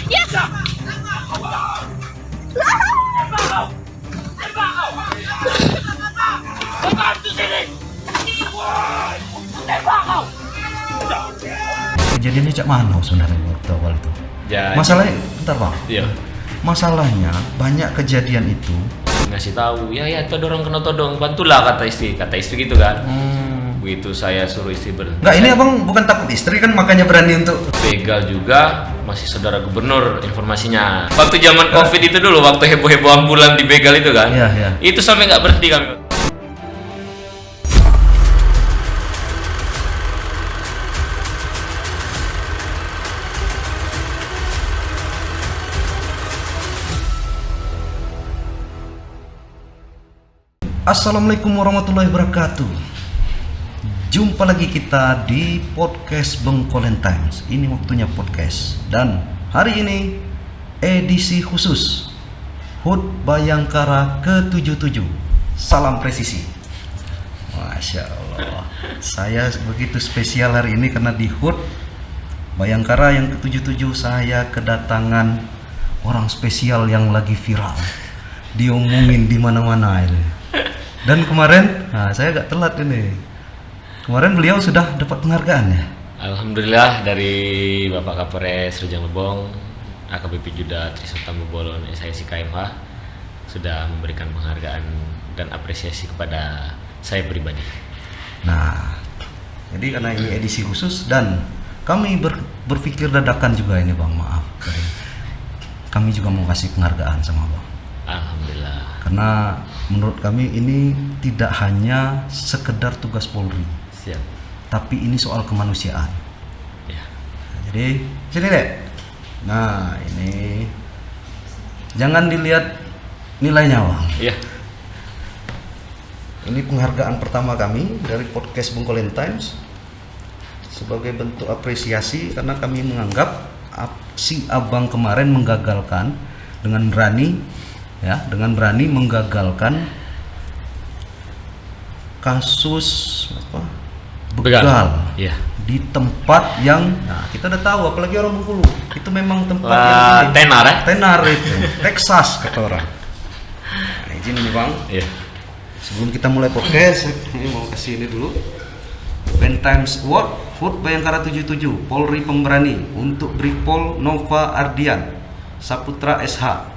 Kejadiannya cak mana sebenarnya waktu awal itu? Masalahnya, bentar Bang. Iya. Masalahnya banyak kejadian itu Ngasih tahu, ya todong kena todong, bantulah kata istri gitu kan. Begitu saya suruh istri berhenti. Enggak, ini abang bukan takut istri kan, makanya berani untuk begal juga, masih saudara gubernur informasinya. Waktu zaman covid itu dulu, waktu heboh-heboh ambulan di begal itu kan. Iya. Itu sampai nggak berhenti kami. Assalamualaikum warahmatullahi wabarakatuh. Jumpa lagi kita di podcast Bengkolen Times. Ini waktunya podcast. Dan hari ini edisi khusus HUT Bayangkara ke-77. Salam presisi. Masya Allah. Saya begitu spesial hari ini karena di HUT Bayangkara yang ke-77 saya kedatangan orang spesial yang lagi viral. Diomongin di mana-mana ini. Dan kemarin, saya agak telat ini. Kemarin beliau sudah dapat penghargaan ya? Alhamdulillah dari Bapak Kapolres Rejang Lebong, AKBP Juda Trisutama Bolon, SIC KMH sudah memberikan penghargaan dan apresiasi kepada saya pribadi. Nah, jadi karena ini edisi khusus dan kami berpikir dadakan juga ini Bang, maaf. Kami juga mau kasih penghargaan sama Bang. Alhamdulillah. Karena menurut kami ini tidak hanya sekedar tugas Polri. Siap. Tapi ini soal kemanusiaan. Ya. Jadi sini deh. Nah ini jangan dilihat nilainya Bang. Iya. Ini penghargaan pertama kami dari podcast Bengkolen Times sebagai bentuk apresiasi karena kami menganggap si abang kemarin menggagalkan dengan berani menggagalkan kasus begal ya. Di tempat yang kita udah tahu, apalagi orang Bengkulu itu memang tempat yang tenar itu Texas kata orang. Nah, izin nih Bang, sebelum kita mulai podcast ini mau kasih ini dulu Ben Times Award HUT Bayangkara 77 Polri Pemberani untuk Brigpol Nova Ardian Saputra SH.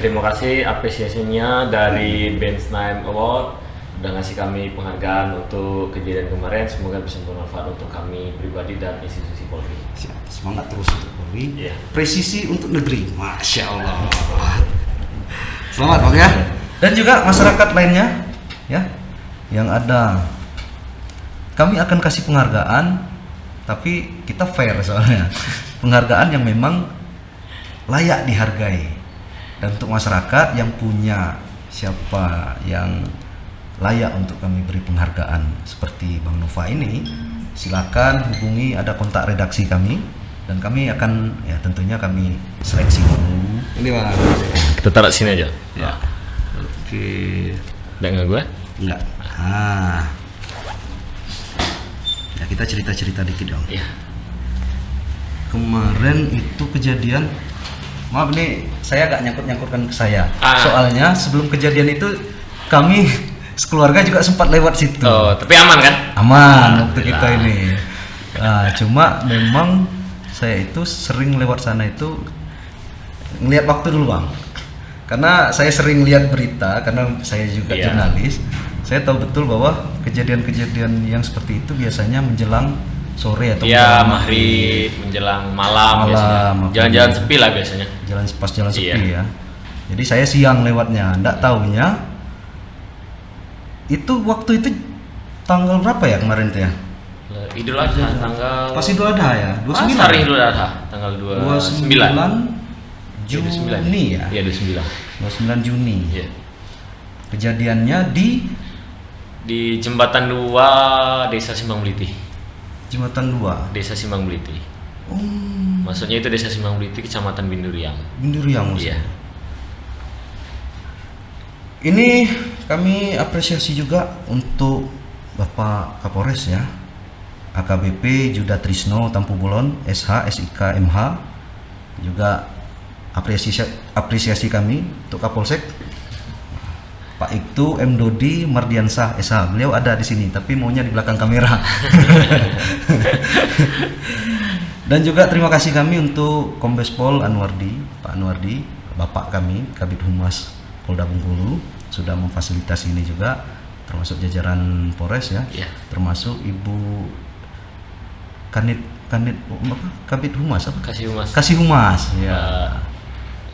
Terima kasih apresiasinya dari Ben's Name Award udah ngasih kami penghargaan untuk kejadian kemarin, semoga bisa bermanfaat untuk kami pribadi dan institusi Polri. Siap, semangat terus untuk Polri. Presisi untuk negeri. Masya Allah. Selamat Bang ya. Dan juga masyarakat lainnya ya yang ada. Kami akan kasih penghargaan tapi kita fair soalnya. Penghargaan yang memang layak dihargai. Dan untuk masyarakat yang punya siapa yang layak untuk kami beri penghargaan seperti Bang Nova ini, silakan hubungi, ada kontak redaksi kami dan kami akan tentunya kami seleksi dulu. Ini Bang. Kita taruh sini aja. Ya. Oke. Enggak gue? Enggak. Ya kita cerita-cerita dikit dong. Iya. Kemarin itu kejadian, maaf nih saya agak nyangkut-nyangkutkan ke saya. Soalnya sebelum kejadian itu kami sekeluarga juga sempat lewat situ. Oh, tapi aman kan? Aman waktu kita ini. Cuma memang saya itu sering lewat sana itu ngelihat waktu dulu Bang. Karena saya sering lihat berita karena saya juga jurnalis. Saya tahu betul bahwa kejadian-kejadian yang seperti itu biasanya menjelang sore atau maghrib menjelang malam biasanya. Jalan-jalan sepi lah biasanya. Jalan sepi ya. Jadi saya siang lewatnya, enggak taunya itu waktu itu tanggal berapa ya kemarin tuh ya? Idul Adha tanggal. Pas Idul Adha ya? 29. Hari Idul Adha tanggal 29 Juni ya? Iya 29 Juni. Iya. Kejadiannya di Jembatan 2 Desa Simbang Beliti. Jembatan 2 Desa Simbang Beliti. Maksudnya itu Desa Simbang Beliti, Kecamatan Binduriang. Iya. Ini kami apresiasi juga untuk Bapak Kapolres ya, AKBP Juda Trisno Tampu Bolon, SH, SIK MH Juga apresiasi kami untuk Kapolsek Pak Ibtu M Dodi Mardiansah SH. Beliau ada di sini tapi maunya di belakang kamera. Dan juga terima kasih kami untuk Kombes Pol Anwardi, Pak Anwardi, Bapak kami Kabid Humas Polda Bengkulu sudah memfasilitasi ini juga, termasuk jajaran Polres ya. Iya. Termasuk Ibu Kanit apa? Kabid Humas apa? Kasih Humas. Ya.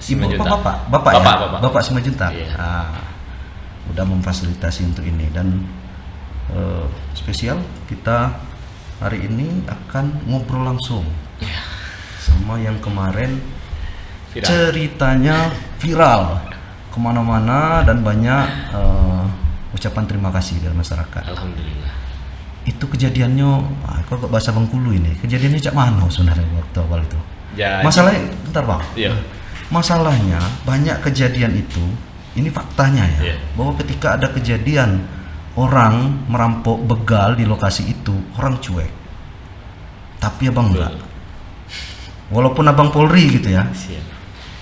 Ibu apa Bapak ya? Bapak Simajuntak. Iya. Udah memfasilitasi untuk ini dan spesial kita hari ini akan ngobrol langsung sama yang kemarin Viral. ceritanya viral kemana-mana dan banyak ucapan terima kasih dari masyarakat. Alhamdulillah. Itu kejadiannya, kok bahasa Bengkulu ini, kejadiannya cak mana sebenarnya waktu awal itu? Jadi, Masalahnya, bentar Bang. Iya. Masalahnya banyak kejadian itu, ini faktanya ya, Iya. bahwa ketika ada kejadian orang merampok begal di lokasi itu, orang cuek. Tapi abang enggak. Walaupun abang Polri gitu ya, Siap.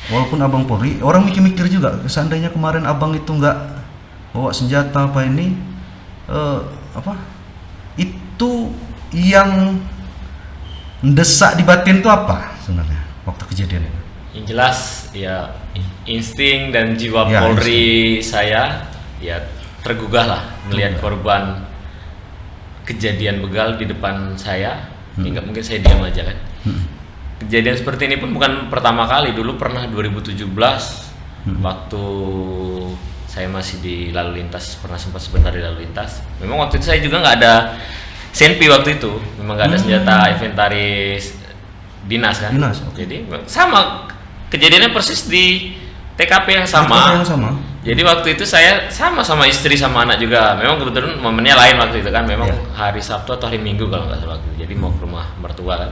walaupun abang Polri, orang mikir-mikir juga, seandainya kemarin abang itu enggak bawa senjata apa ini, itu yang mendesak di batin itu apa sebenarnya waktu kejadian itu? Yang jelas ya insting dan jiwa Ya, Polri saya ya tergugah lah melihat korban kejadian begal di depan saya. Ya nggak mungkin saya diam aja kan. Kejadian seperti ini pun bukan pertama kali, dulu pernah 2017 waktu saya masih di lalu lintas, pernah sempat sebentar di lalu lintas. Memang waktu itu saya juga nggak ada senpi waktu itu, memang nggak ada senjata inventaris dinas kan. Dinas, oke. Jadi sama kejadiannya persis di TKP yang sama. TKP yang sama. Jadi waktu itu saya sama istri sama anak juga. Memang kebetulan momennya lain waktu itu kan. Memang hari Sabtu atau hari Minggu kalau nggak salah waktu itu. Jadi mau ke rumah mertua kan.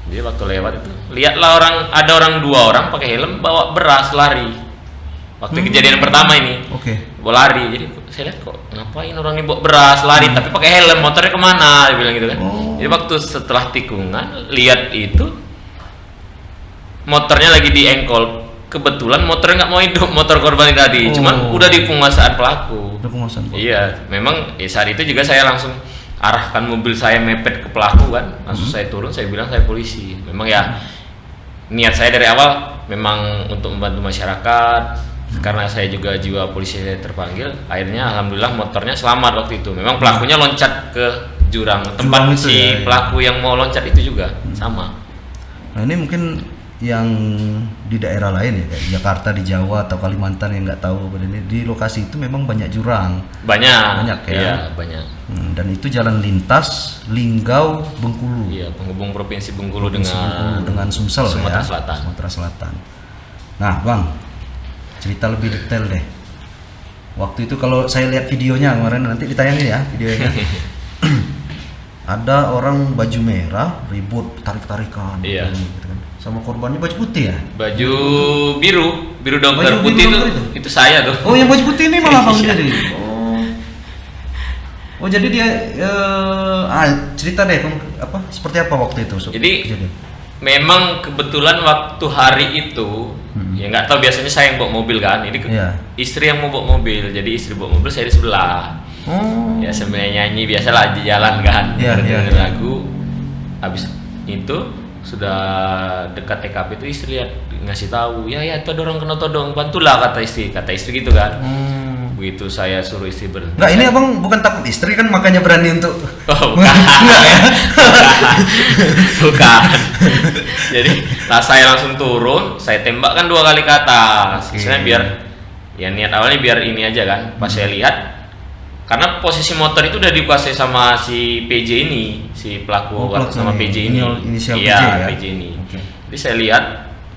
Jadi waktu lewat itu lihatlah ada dua orang pakai helm bawa beras lari. Waktu kejadian pertama ini. Oke. Bawa lari. Jadi saya lihat kok ngapain orang ini bawa beras lari tapi pakai helm, motornya kemana? Dia bilang gitu kan. Jadi waktu setelah tikungan lihat itu motornya lagi di engkol. Kebetulan motornya nggak mau hidup, motor korban tadi, cuman udah di penguasaan pelaku. Udah penguasaan. Iya, memang saat itu juga saya langsung arahkan mobil saya mepet ke pelaku kan, langsung saya turun, saya bilang saya polisi. Memang ya niat saya dari awal memang untuk membantu masyarakat, karena saya juga jiwa polisi saya terpanggil. Akhirnya alhamdulillah motornya selamat waktu itu. Memang pelakunya loncat ke jurang tempat itu si ya. pelaku yang mau loncat itu juga sama. Nah ini mungkin yang di daerah lain ya, kayak Jakarta, di Jawa atau Kalimantan yang nggak tahu ini, di lokasi itu memang banyak jurang. Banyak ya. Iya, banyak. Dan itu jalan lintas Linggau Bengkulu. Iya, penghubung provinsi Bengkulu dengan Sumsel Sumatera ya. Selatan. Sumatera Selatan. Nah, Bang, cerita lebih detail deh. Waktu itu kalau saya lihat videonya kemarin, nanti ditayangin ya videonya. Ada orang baju merah ribut tarik-tarikan Iya. gitu kan. Sama korbannya baju putih ya? Baju biru dokter Baju putih biru itu, dokter itu saya tuh. Oh, yang baju putih ini malah Bang Iya. jadi. Oh, jadi dia cerita deh seperti apa waktu itu? Jadi kejadian. memang kebetulan waktu hari itu ya nggak tahu, biasanya saya yang bawa mobil kan, ini Iya. istri yang mau bawa mobil, jadi istri bawa mobil, saya di sebelah. Ya sambil nyanyi biasalah di jalan kan, Iya, dengerin iya. lagu. Habis itu sudah dekat TKP itu istri lihat ngasih tahu, ya itu ada orang kena todong, bantulah kata istri gitu kan. Begitu saya suruh istri berhenti. Enggak, ini abang bukan takut istri kan makanya berani untuk. Oh, bukan. Bukan. Jadi lah saya langsung turun, saya tembakkan 2 kali ke atas. Misalnya biar ya niat awalnya biar ini aja kan. Pas saya lihat karena posisi motor itu udah dikuasai sama si PJ ini, si pelaku atas nama PJ ini. Inisial Iya, PJ ya? PJ ini. Oke. Jadi saya lihat,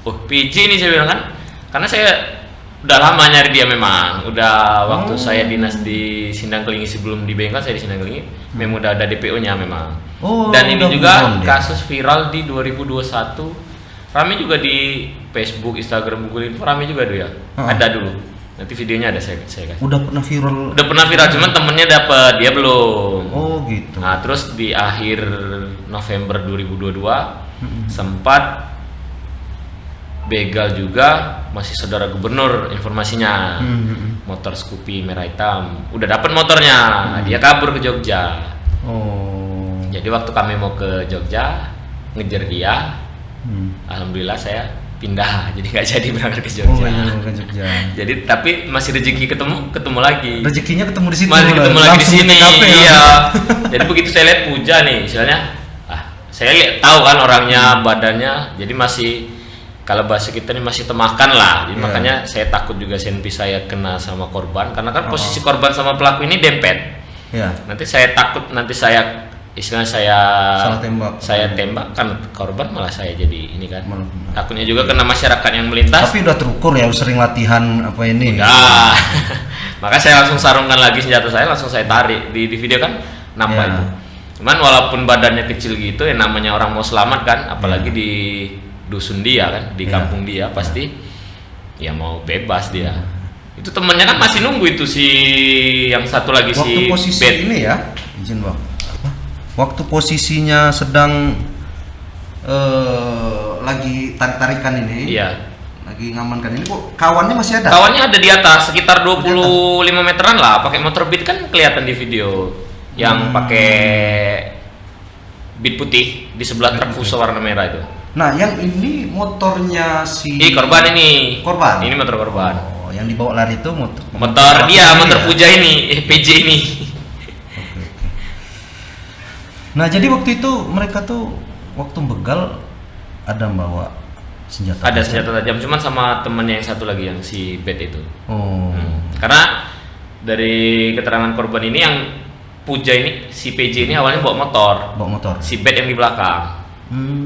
oh PJ ini saya bilang kan, karena saya udah lama nyari dia memang. Udah waktu saya dinas di Sindang Kelingi sebelum di bengkel, saya di Sindang Kelingi, memang udah ada DPO-nya memang. Dan ini udah juga buron dia. kasus viral di 2021. Rame juga di Facebook, Instagram, Google Info, rame juga tuh ya. Ada dulu. Nanti videonya ada saya kasih. Udah pernah viral. Udah pernah viral, cuman temennya dapet, dia belum. Oh gitu. Nah terus di akhir November 2022 sempat begal juga masih saudara gubernur informasinya. Motor Scoopy merah hitam. Udah dapat motornya, dia kabur ke Jogja. Oh. Jadi waktu kami mau ke Jogja ngejar dia, alhamdulillah saya pindah, jadi nggak jadi berangkat ke Jogja. Ke Jogja. Jadi tapi masih rezeki ketemu lagi. Rezekinya ketemu di situ. Masih ketemu lagi di sini. TKP, Iya. ya? Jadi begitu saya lihat Puja nih, istilahnya, saya lihat tahu kan orangnya, badannya, jadi masih kalau bahasa kita ini masih temakan lah. Jadi makanya saya takut juga senpi saya kena sama korban, karena kan posisi korban sama pelaku ini dempet. Iya. Nanti saya takut istilahnya Salah tembak. saya tembak kan korban, malah saya jadi ini kan. Malah. Takutnya juga kena masyarakat yang melintas. Tapi udah terukur ya, sering latihan apa ini. Udah. Maka saya langsung sarungkan lagi senjata saya, langsung saya tarik di video kan nampak itu. Cuman walaupun badannya kecil gitu, ya namanya orang mau selamat kan, apalagi di dusun dia kan, di kampung dia pasti ya mau bebas dia. Itu temennya kan masih nunggu itu si yang satu lagi Waktu si posisi Bet. ini ya, izin Bang. Waktu posisinya sedang lagi tarik-tarikan ini. Iya. Lagi ngamankan ini kok kawannya masih ada? Kawannya ada di atas sekitar 25 meteran lah, pakai motor Beat kan kelihatan di video. Yang pakai Beat putih di sebelah truk Fuso warna merah itu. Nah, yang ini motornya si Korban ini. Korban. Ini motor korban. Oh, yang dibawa lari itu motor Dia, motor ya? Puja ini, PJ ini. Oke. Nah, jadi waktu itu mereka tuh waktu begal ada membawa senjata. Ada senjata tajam, cuman sama temennya yang satu lagi yang si Bet itu. Oh. Karena dari keterangan korban ini yang Puja ini, si PJ ini awalnya bawa motor. Bawa motor. Si Bet yang di belakang.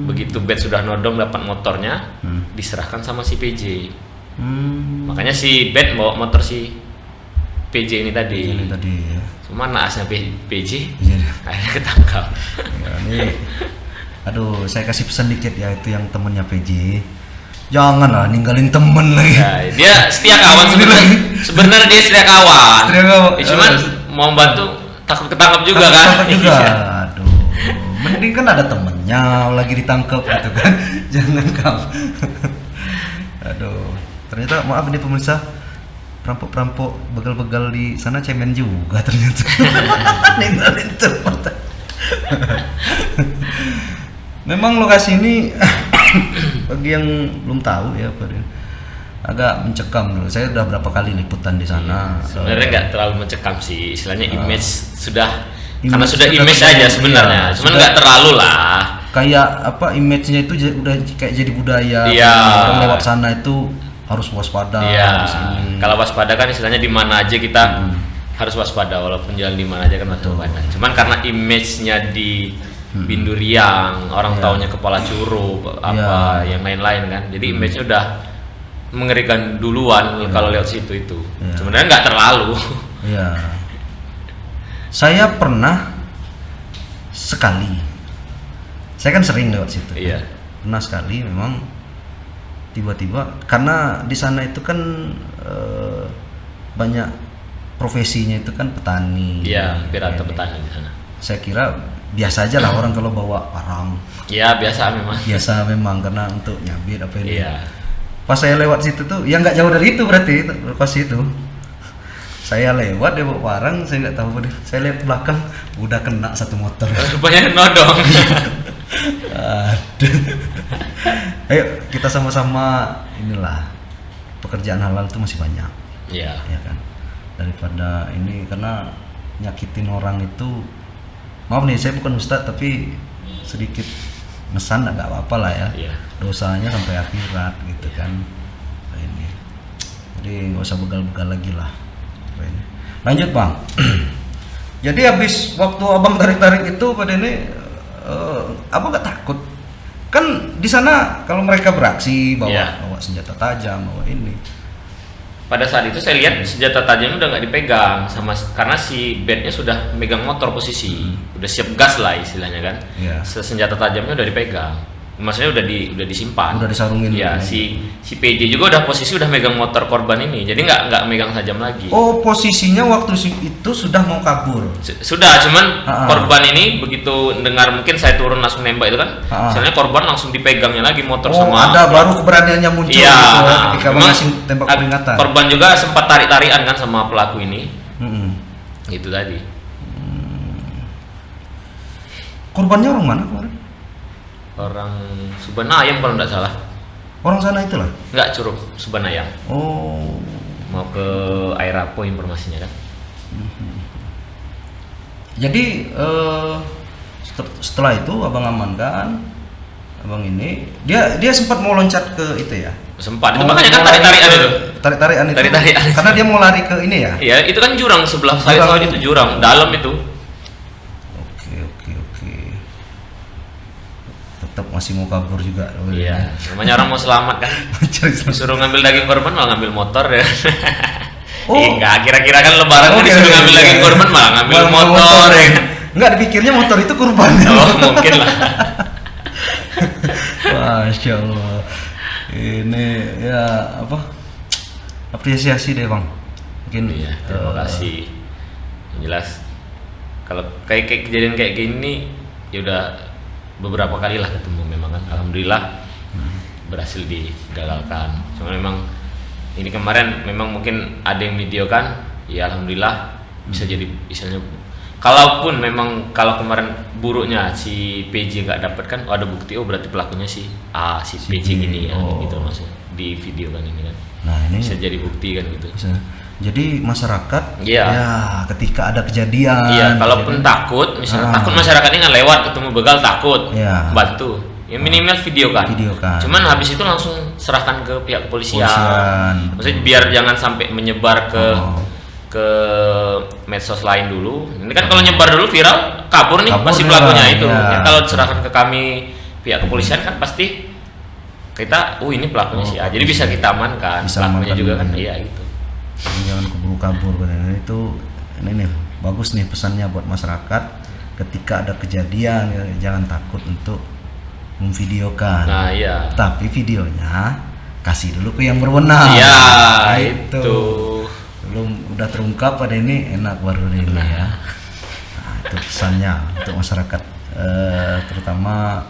Begitu Bet sudah nodong dapat motornya, diserahkan sama si PJ. Makanya si Bet bawa motor si PJ ini tadi. Ini tadi ya. Cuma naasnya PJ Iya. akhirnya ketangkap. Ya, ini aduh, saya kasih pesan dikit ya, itu yang temennya PJ. Janganlah ninggalin temen lagi. Ya, dia setia kawan sebenarnya dia setia kawan. Setia kawan. Cuman mau bantu takut ketangkap juga kan. Takut juga. Iya. Aduh. Mending kan ada temennya lagi ditangkap gitu kan. Jangan kamu. Aduh. Ternyata maaf ini pemirsa, perampok-perampok begal-begal di sana cemen juga ternyata. Ninggalin temen. Memang lokasi ini bagi yang belum tahu ya, agak mencekam dulu. Saya udah berapa kali liputan di sana. Sebenarnya nggak terlalu mencekam sih, istilahnya image karena image sudah sudah image terbangun, aja sebenarnya. iya. Cuman Sudah. nggak terlalu lah. Kayak apa, image-nya itu udah kayak jadi budaya. Iya. Orang lewat sana itu harus waspada. Iya. Harus ini. Kalau waspada kan istilahnya di mana aja kita harus waspada, walaupun jalan di mana aja kan waspada. Cuman karena image-nya di Binduriang, orang taunya kepala curug, apa yang lain-lain kan. Jadi image-nya udah mengerikan duluan kalau lewat situ itu. Sebenarnya nggak terlalu. Iya. Saya pernah sekali. Saya kan sering lewat situ. Iya. Pernah sekali memang tiba-tiba, karena di sana itu kan banyak profesinya itu kan petani. Iya, hampir Ya, rata petani di sana. Saya kira biasa aja lah orang kalau bawa parang. Iya, biasa memang. Biasa memang, karena untuk nyabit apa ini. Iya. Pas saya lewat situ tuh, ya nggak jauh dari itu berarti lokasi itu. Saya lewat dia bawa parang, saya nggak tahu apa dia. Saya lihat belakang udah kena satu motor. Rupanya nodong. Aduh. Ayo kita sama-sama inilah, pekerjaan halal itu masih banyak. Iya. Ya kan, daripada ini, karena nyakitin orang itu, maaf nih saya bukan ustadz tapi sedikit mesan nggak apa-apa lah ya. Iya. Dosanya sampai akhirat gitu kan. Nah, ini jadi nggak usah begal-begal lagi lah. Nah, ini. Lanjut Bang. Jadi habis waktu abang tarik-tarik itu pada ini abang nggak takut kan di sana kalau mereka beraksi bawa senjata tajam, bawa ini. Pada saat itu saya lihat senjata tajam udah nggak dipegang karena si bednya sudah megang motor posisi, udah siap gas lah istilahnya kan. Iya. Senjata tajamnya udah dipegang. maksudnya udah disimpan. Udah disarungin. Ya, si PJ juga udah posisi udah megang motor korban ini. Jadi nggak megang tajam lagi. Oh, posisinya waktu itu sudah mau kabur. Sudah, cuman korban ini begitu dengar mungkin saya turun langsung nembak itu kan. Soalnya korban langsung dipegangnya lagi motor sama. Ada baru keberaniannya muncul iya, gitu, ketika mengasih tembak peringatan. Korban juga sempat tarik-tarikan kan sama pelaku ini. Itu tadi. Korbannya orang mana kemarin? Orang Subanayang kalau nggak salah. Orang sana itulah? Nggak, Curug, Subanayang. Oh. Mau ke Airapo informasinya kan. Jadi setelah itu abang amankan, abang ini dia sempat mau loncat ke itu ya? Sempat, itu makanya kan tarik-tarikan itu. Tarik-tarikan itu. Tarik-tarikan. Karena dia mau lari ke ini ya? Iya, itu kan jurang sebelah sawit itu jurang, dalam itu. Oke. Tetap masih mau kabur juga. Iya, namanya orang mau selamat kan. Disuruh ngambil daging korban malah ngambil motor ya. Enggak, kira-kira kan lebaran disuruh ngambil daging korban malah ngambil motor ya. Enggak, dipikirnya motor itu kurban. Oh, mungkin lah. Masya Allah. Ini ya apa? Apresiasi deh bang. Mungkin iya, terima kasih. Yang jelas kalau kayak kejadian kayak gini ya udah beberapa kali lah ketemu memang kan. Alhamdulillah berhasil digagalkan. Cuma memang ini kemarin memang mungkin ada yang video kan, ya alhamdulillah bisa jadi misalnya. Kalaupun memang kalau kemarin buruknya si PJ nggak dapat kan, ada bukti berarti pelakunya si PJ gini ya, gitu maksudnya di video kan ini kan. Nah ini bisa jadi bukti kan gitu. Bisa. Jadi masyarakat ya ketika ada kejadian. Iya, kalaupun takut, misalnya takut masyarakat ini kan lewat ketemu begal takut, bantu. Ya minimal video kan. Cuman habis itu langsung serahkan ke pihak kepolisian. Maksudnya biar jangan sampai menyebar ke medsos lain dulu. Ini kan kalau nyebar dulu viral, kabur nih pasti pelakunya itu. Ya, kalau serahkan ke kami pihak kepolisian kan pasti kita, ini pelakunya sih. Jadi bisa kita amankan. Pelakunya juga kan, iya gitu. Jangan keburu kabur benar. Itu ini nih bagus nih pesannya buat masyarakat. Ketika ada kejadian jangan takut untuk memvideokan. Nah iya. Tapi videonya kasih dulu ke yang berwenang. Iya itu. Belum udah terungkap pada ini enak baru ini ya. Nah, itu pesannya untuk masyarakat, terutama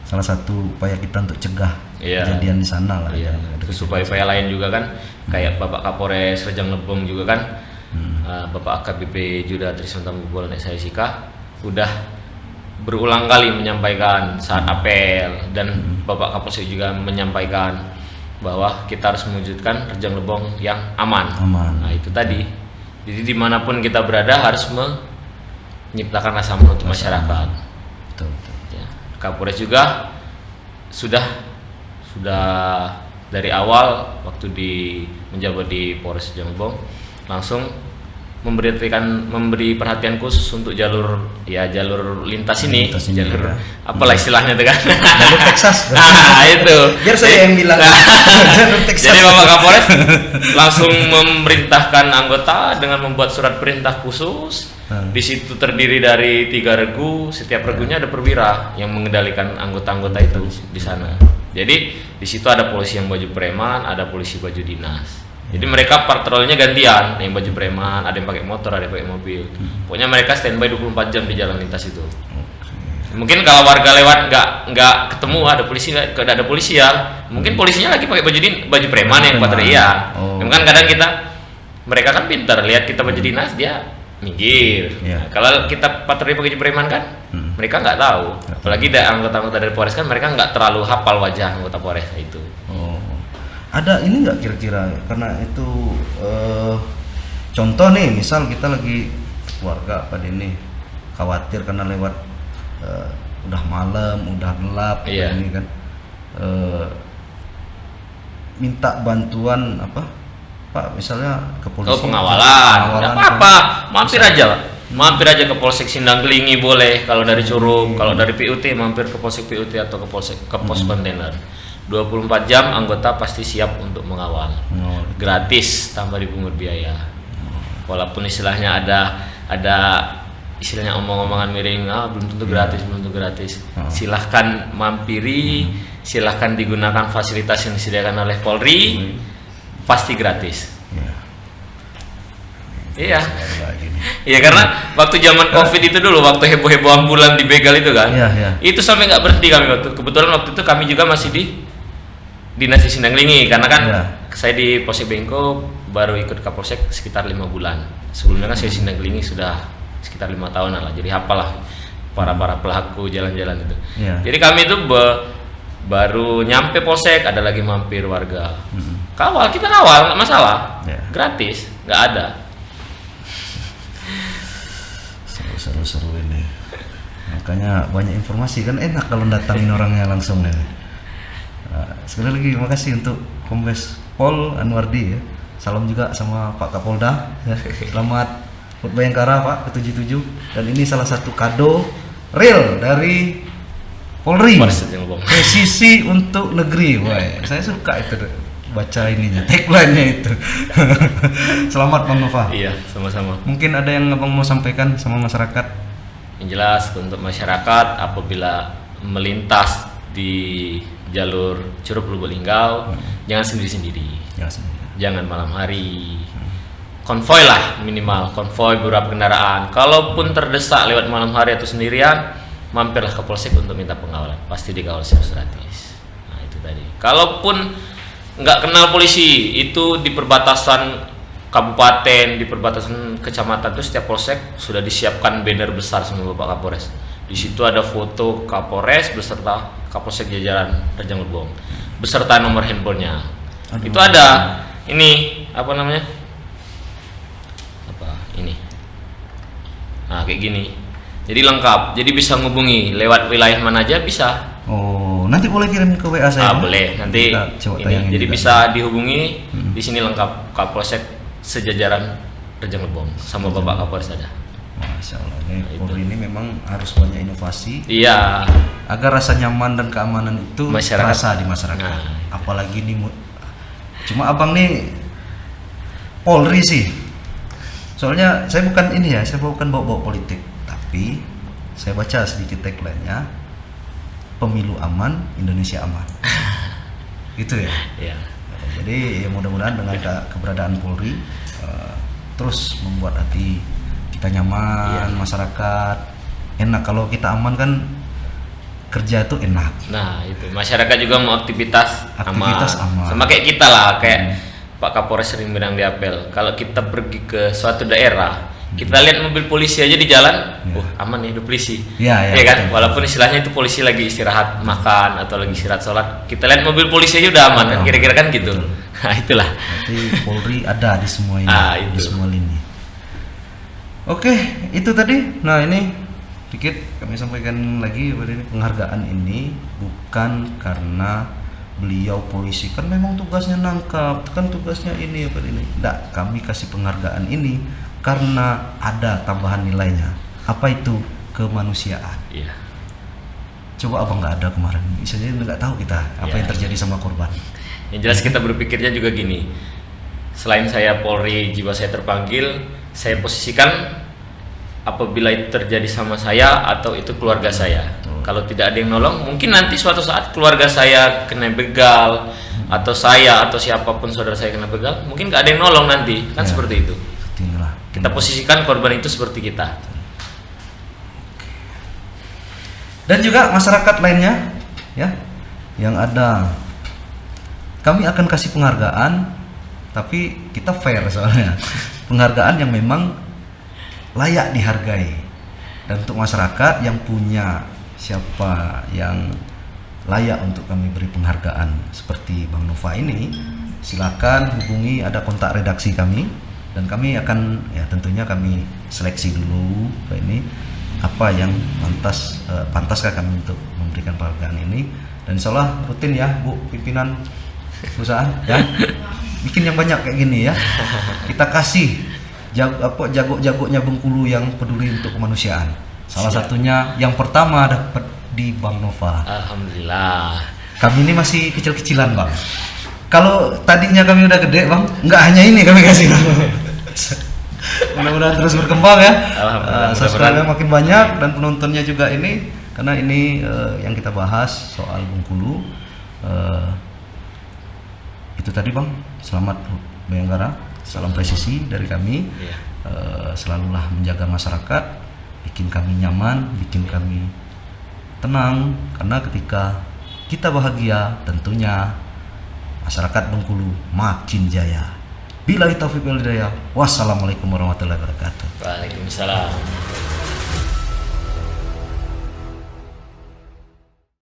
salah satu upaya kita untuk cegah kejadian di sana lah. Terus upaya lain juga kan, kayak Bapak Kapolres Rejang Lebong juga kan, Bapak AKBP Juda Trisonta Bobolan SIK udah berulang kali menyampaikan saat apel, dan Bapak Kapolsek juga menyampaikan bahwa kita harus mewujudkan Rejang Lebong yang aman. Nah itu tadi, jadi dimanapun kita berada harus menciptakan rasa aman untuk masyarakat. Betul. Ya. Kapolres juga sudah dari awal waktu menjabat di Polres Rejang Lebong langsung memberi perhatian khusus untuk jalur lintas ini, jalur apalah istilahnya itu kan, jalur Texas. Itu biar saya yang bilang. Jadi Bapak Kapolres langsung memerintahkan anggota dengan membuat surat perintah khusus. Di situ terdiri dari 3 regu, setiap regunya ada perwira yang mengendalikan anggota-anggota itu di sana. Jadi di situ ada polisi yang baju preman, ada polisi baju dinas. Jadi mereka patrolnya gantian, yang baju preman, ada yang pakai motor, ada yang pakai mobil. Pokoknya mereka standby 24 jam di jalan lintas itu. Mungkin kalau warga lewat nggak ketemu ada polisi ya, mungkin polisinya lagi pakai baju preman yang patroli ya. Kan kadang mereka kan pintar, lihat kita baju dinas dia minggir. Nah, kalau kita patroli pakai baju preman kan, mereka nggak tahu. Apalagi anggota-anggota dari Polres kan mereka nggak terlalu hafal wajah anggota Polres itu. Ada ini nggak kira-kira, karena itu contoh nih, misal kita lagi keluarga pada ini khawatir karena lewat udah malam, udah gelap, ini kan minta bantuan apa Pak, misalnya ke polisi. Pengawalan. Nggak apa-apa, mampir aja ke Polsek Sindang Kelingi boleh, kalau dari Curug, kalau dari PUT mampir ke Polsek PUT atau ke pos kontainer. 24 jam anggota pasti siap untuk mengawal. Gratis tanpa dipungut biaya. Walaupun istilahnya ada istilahnya omong-omongan miring, belum tentu gratis. Silahkan mampiri, silahkan digunakan fasilitas yang disediakan oleh Polri, pasti gratis. Iya. Iya, karena waktu zaman Covid itu dulu, waktu heboh-heboh ambulan dibegal itu kan, itu sampai nggak berhenti kami kebetulan waktu itu kami juga masih di Dinas Sindanglingi, karena kan saya di Polsek Bengko baru ikut Kapolsek sekitar 5 bulan. Sebelumnya kan saya Sindanglingi sudah sekitar 5 tahunan lah, jadi hafalah para pelaku jalan-jalan itu. Jadi kami itu baru nyampe Polsek ada lagi mampir warga. Kita kawal nggak masalah, gratis, nggak ada. Seru-seru ini, makanya banyak informasi kan, enak kalau datangin orangnya langsung ya. Sekali lagi makasih untuk Kombes Pol Anwardi ya. Salam juga sama Pak Kapolda ya. Selamat HUT Bayangkara Pak ke-77, dan ini salah satu kado real dari Polri, presisi untuk negeri. Wah, saya suka itu baca ininya, tagline-nya itu. Selamat Bang Nova. Iya, sama-sama. Mungkin ada yang Abang mau sampaikan sama masyarakat? Yang jelas untuk masyarakat apabila melintas di jalur Curug Lubuk Linggau, jangan sendiri-sendiri. Jangan malam hari. Konvoy lah minimal, konvoy beberapa kendaraan. Kalaupun terdesak lewat malam hari atau sendirian, mampirlah ke Polsek untuk minta pengawalan. Pasti dikawal secara gratis. Nah, itu tadi. Kalaupun nggak kenal polisi, itu di perbatasan kabupaten, di perbatasan kecamatan itu setiap polsek sudah disiapkan banner besar sama Bapak Kapolres. Di situ ada foto Kapolres beserta Kapolsek jajaran Rejang Lebong beserta nomor handphonenya. Itu ada ini apa namanya? Ini. Nah, kayak gini. Jadi lengkap. Jadi bisa ngubungi lewat wilayah mana aja bisa. Oh, nanti boleh kirim ke WA saya. Boleh. Nanti ini. Jadi bisa dihubungi. Di sini lengkap Kapolsek sejajaran Rejang Lebong sama Bapak Kapolres saja. Masya Allah, Polri ini memang harus banyak inovasi. Iya. Agar rasa nyaman dan keamanan itu terasa di masyarakat. Apalagi nih, cuma abang nih Polri sih. Soalnya saya bukan ini ya, saya bukan bawa-bawa politik, tapi saya baca sedikit tagline-nya, pemilu aman, Indonesia aman. Gitu ya. Iya. Jadi ya mudah-mudahan dengan keberadaan Polri terus membuat hati kita nyaman, masyarakat enak. Kalau kita aman kan kerja itu enak. Nah, itu masyarakat juga mau aktivitas aman. Sama kayak kita lah, kayak Pak Kapolres sering bilang di apel, kalau kita pergi ke suatu daerah, kita lihat mobil polisi aja di jalan, aman nih, ada polisi. Iya kan? Betul. Walaupun istilahnya itu polisi lagi istirahat makan atau lagi istirahat sholat, kita lihat mobil polisi aja udah aman kan? Kira-kira kan gitu. Nah, itulah. Berarti Polri ada di semua ini, di semua lini. Oke, itu tadi. Nah, ini sedikit kami sampaikan lagi pada ini, penghargaan ini bukan karena beliau polisi kan memang tugasnya nangkap, kan tugasnya ini apa ini. Enggak, kami kasih penghargaan ini karena ada tambahan nilainya. Apa itu? Kemanusiaan. Iya. Coba abang nggak ada kemarin, misalnya nggak tahu kita apa yang terjadi sama korban. Yang jelas kita berpikirnya juga gini. Selain saya Polri, jiwa saya terpanggil, saya posisikan apabila itu terjadi sama saya atau itu keluarga saya. Kalau tidak ada yang nolong, mungkin nanti suatu saat keluarga saya kena begal, atau saya atau siapapun saudara saya kena begal, mungkin nggak ada yang nolong nanti, kan seperti itu. Kita posisikan korban itu seperti kita. Dan juga masyarakat lainnya, ya, yang ada, kami akan kasih penghargaan, tapi kita fair soalnya, penghargaan yang memang layak dihargai. Dan untuk masyarakat yang punya siapa yang layak untuk kami beri penghargaan seperti Bang Nova ini, silakan hubungi, ada kontak redaksi kami, dan kami akan tentunya kami seleksi dulu ini apa yang pantaskah kami untuk memberikan penghargaan ini. Dan insyaallah rutin ya Bu pimpinan perusahaan ya, bikin yang banyak kayak gini ya. Kita kasih jago-jagonya Bengkulu yang peduli untuk kemanusiaan. Salah satunya yang pertama dapat di Bang Nova. Alhamdulillah. Kami ini masih kecil-kecilan Bang. Kalau tadinya kami udah gede Bang, nggak hanya ini kami kasih. Mudah-mudahan terus berkembang ya. Alhamdulillah, Subscribe-nya mudah-mudahan. makin banyak dan penontonnya juga ini, karena ini yang kita bahas soal Bengkulu. Itu tadi Bang, selamat Bayangkara, salam presisi dari kami. Iya. Selalulah menjaga masyarakat, bikin kami nyaman, bikin kami tenang, karena ketika kita bahagia tentunya masyarakat Bengkulu makin jaya. Billahi taufiq wal hidayah. Wassalamualaikum warahmatullahi wabarakatuh. Waalaikumsalam.